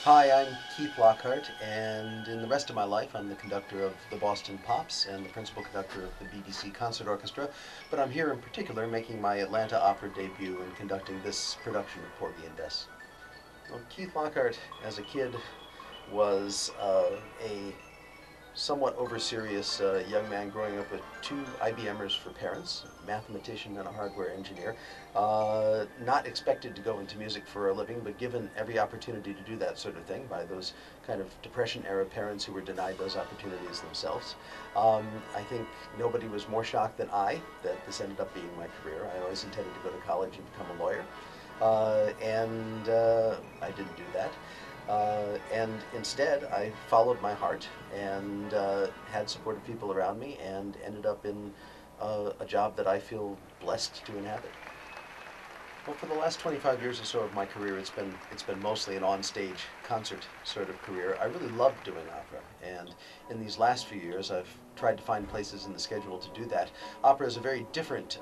Hi, I'm Keith Lockhart, and in the rest of my life I'm the conductor of the Boston Pops and the principal conductor of the BBC Concert Orchestra, but I'm here in particular making my Atlanta Opera debut and conducting this production of Porgy and Bess. Well, Keith Lockhart, as a kid, was a somewhat over-serious young man growing up with two IBMers for parents, a mathematician and a hardware engineer. Not expected to go into music for a living, but given every opportunity to do that sort of thing by those kind of Depression-era parents who were denied those opportunities themselves. I think nobody was more shocked than I that this ended up being my career. I always intended to go to college and become a lawyer, and I didn't do that. And instead, I followed my heart and had supportive people around me and ended up in a job that I feel blessed to inhabit. Well, for the last 25 years or so of my career, it's been mostly an on-stage concert sort of career. I really loved doing opera, and in these last few years, I've tried to find places in the schedule to do that. Opera is a very different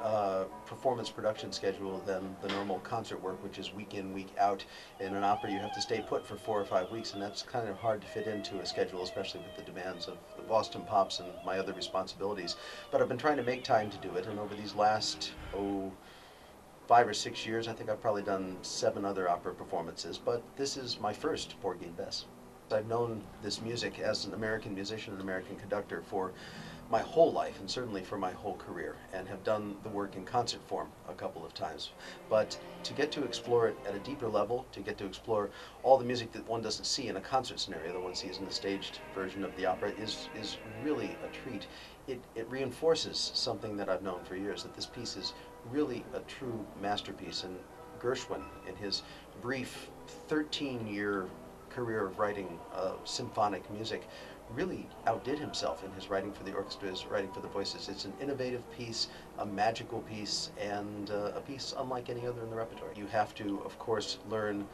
performance production schedule than the normal concert work, which is week in, week out. In an opera, you have to stay put for 4 or 5 weeks, and that's kind of hard to fit into a schedule, especially with the demands of the Boston Pops and my other responsibilities. But I've been trying to make time to do it, and over these last, 5 or 6 years, I think I've probably done 7 other opera performances, but this is my first Porgy and Bess. I've known this music as an American musician and American conductor for my whole life, and certainly for my whole career, and have done the work in concert form a couple of times. But to get to explore it at a deeper level, to get to explore all the music that one doesn't see in a concert scenario that one sees in the staged version of the opera is really a treat. It reinforces something that I've known for years, that this piece is really a true masterpiece. And Gershwin, in his brief 13-year career of writing symphonic music, really outdid himself in his writing for the orchestra, his writing for the voices. It's an innovative piece, a magical piece, and a piece unlike any other in the repertoire. You have to, of course, learn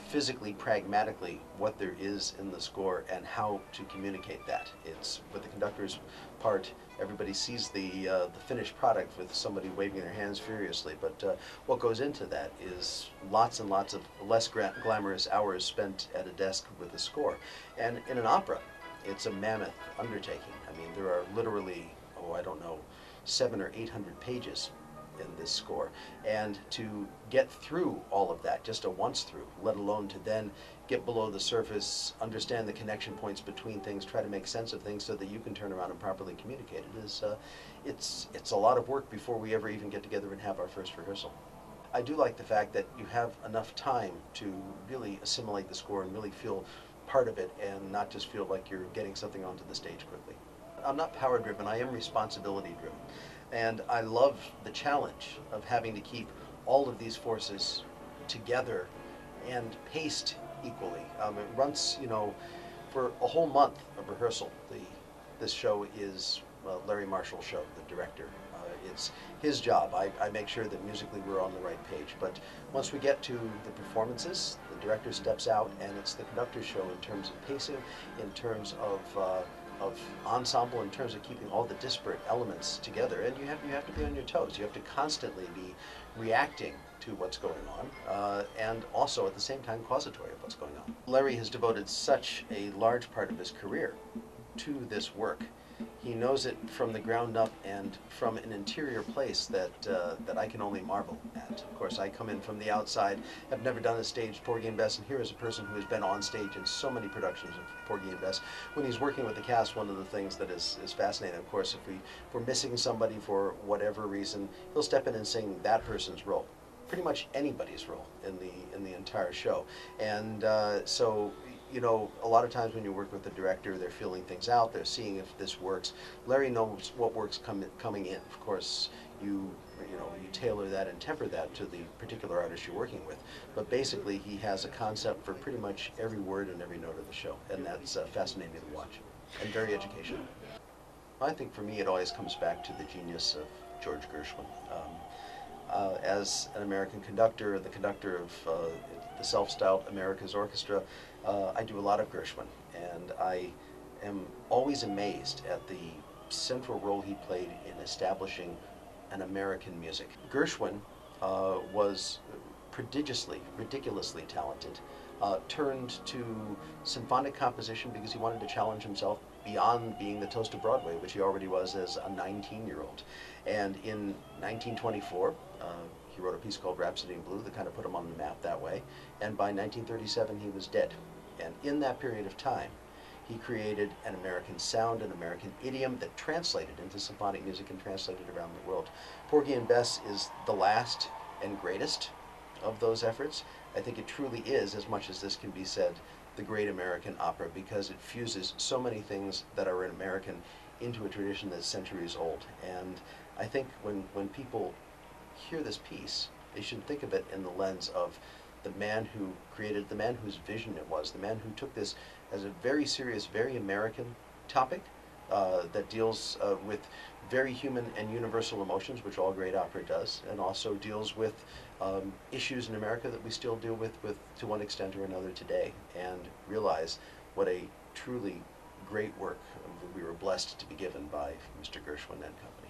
physically, pragmatically, what there is in the score and how to communicate that. It's, with the conductor's part, everybody sees the finished product with somebody waving their hands furiously, but what goes into that is lots and lots of less glamorous hours spent at a desk with the score. And in an opera, it's a mammoth undertaking. I mean, there are literally, I don't know, 700 or 800 pages in this score, and to get through all of that, just a once through, let alone to then get below the surface, understand the connection points between things, try to make sense of things so that you can turn around and properly communicate it, is it's a lot of work before we ever even get together and have our first rehearsal. I do like the fact that you have enough time to really assimilate the score and really feel part of it and not just feel like you're getting something onto the stage quickly. I'm not power driven, I am responsibility driven. And I love the challenge of having to keep all of these forces together and paced equally. It runs, for a whole month of rehearsal. This show is Larry Marshall's show, the director. It's his job. I make sure that musically we're on the right page. But once we get to the performances, the director steps out, and it's the conductor's show in terms of pacing, in terms of ensemble, in terms of keeping all the disparate elements together. And you have to be on your toes. You have to constantly be reacting to what's going on, and also at the same time causatory of what's going on. Larry has devoted such a large part of his career to this work. He knows it from the ground up and from an interior place that I can only marvel at. Of course, I come in from the outside, have never done a staged Porgy and Bess, and here is a person who has been on stage in so many productions of Porgy and Bess. When he's working with the cast, one of the things that is fascinating, of course, if we're missing somebody for whatever reason, he'll step in and sing that person's role. Pretty much anybody's role in the entire show. And so, a lot of times when you work with the director, they're feeling things out, they're seeing if this works. Larry knows what works coming in. Of course, you tailor that and temper that to the particular artist you're working with. But basically, he has a concept for pretty much every word and every note of the show, and that's fascinating to watch and very educational. I think for me, it always comes back to the genius of George Gershwin. As an American conductor, the conductor of the self-styled America's Orchestra, I do a lot of Gershwin, and I am always amazed at the central role he played in establishing an American music. Gershwin was prodigiously, ridiculously talented, turned to symphonic composition because he wanted to challenge himself beyond being the toast of Broadway, which he already was as a 19-year-old. And in 1924, he wrote a piece called Rhapsody in Blue that kind of put him on the map that way. And by 1937, he was dead. And in that period of time, he created an American sound, an American idiom that translated into symphonic music and translated around the world. Porgy and Bess is the last and greatest of those efforts. I think it truly is, as much as this can be said, the great American opera, because it fuses so many things that are American into a tradition that's centuries old. And I think when people hear this piece, they should think of it in the lens of the man who created, the man whose vision it was, the man who took this as a very serious, very American topic that deals with very human and universal emotions, which all great opera does, and also deals with issues in America that we still deal with to one extent or another today, and realize what a truly great work we were blessed to be given by Mr. Gershwin and company.